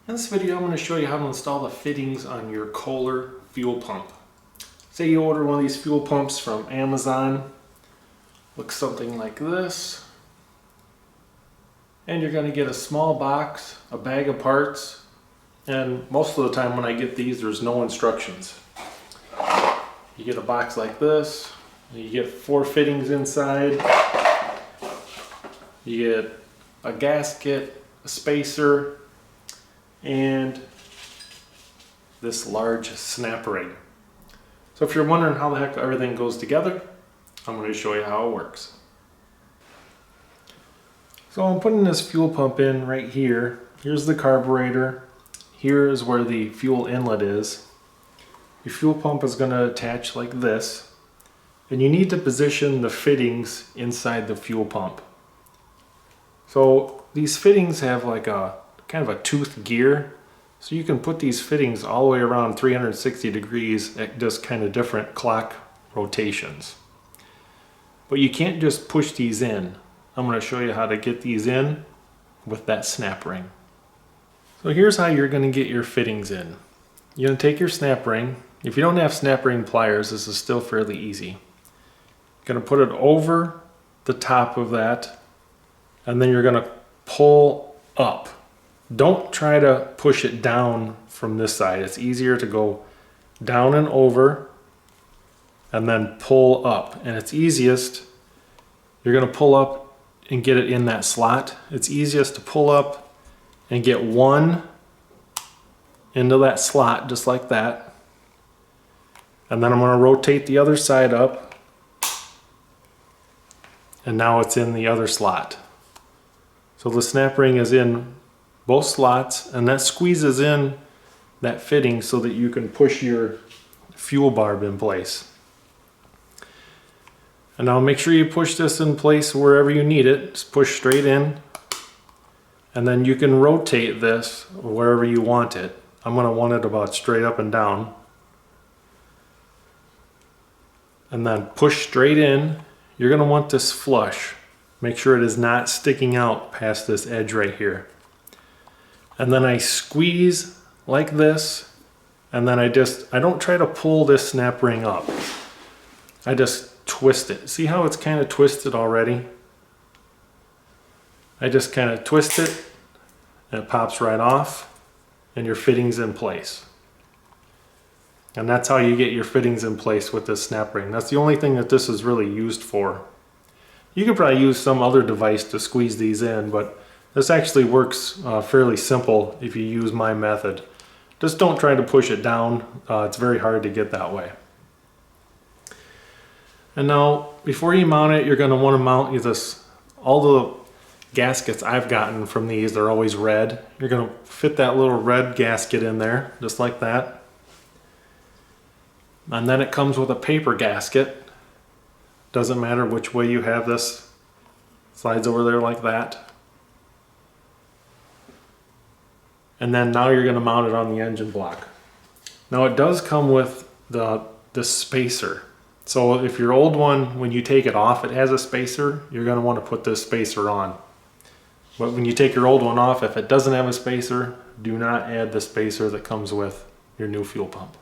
In this video, I'm going to show you how to install the fittings on your Kohler fuel pump. Say you order one of these fuel pumps from Amazon. Looks something like this. And you're going to get a small box, a bag of parts, and most of the time when I get these, there's no instructions. You get a box like this, you get 4 fittings inside, you get a gasket, a spacer, and this large snap ring. So if you're wondering how the heck everything goes together, I'm going to show you how it works. So I'm putting this fuel pump in right here. Here's the carburetor. Here is where the fuel inlet is. Your fuel pump is going to attach like this, and you need to position the fittings inside the fuel pump. So these fittings have like a kind of a tooth gear, so you can put these fittings all the way around 360 degrees at just kind of different clock rotations. But you can't just push these in. I'm going to show you how to get these in with that snap ring. So here's how you're going to get your fittings in. You're going to take your snap ring. If you don't have snap ring pliers, this is still fairly easy. You're going to put it over the top of that, and then you're going to pull up. Don't try to push it down from this side. It's easier to go down and over and then pull up. And it's easiest, you're going to pull up and get it in that slot. It's easiest to pull up and get one into that slot just like that. And then I'm going to rotate the other side up, and now it's in the other slot. So the snap ring is in both slots, and that squeezes in that fitting so that you can push your fuel barb in place. And now make sure you push this in place wherever you need it. Just push straight in, and then you can rotate this wherever you want it. I'm going to want it about straight up and down. And then push straight in. You're going to want this flush. Make sure it is not sticking out past this edge right here. And then I squeeze like this, and then I don't try to pull this snap ring up. I just twist it. See how it's kind of twisted already? I just kind of twist it, and it pops right off, and your fitting's in place. And that's how you get your fittings in place with this snap ring. That's the only thing that this is really used for. You could probably use some other device to squeeze these in, but this actually works fairly simple if you use my method. Just don't try to push it down. It's very hard to get that way. And now, before you mount it, you're going to want to mount this. All the gaskets I've gotten from these, they're always red. You're going to fit that little red gasket in there, just like that. And then it comes with a paper gasket. Doesn't matter which way you have this. Slides over there like that. And then now you're going to mount it on the engine block. Now it does come with the spacer. So if your old one, when you take it off, it has a spacer, you're going to want to put this spacer on. But when you take your old one off, if it doesn't have a spacer, do not add the spacer that comes with your new fuel pump.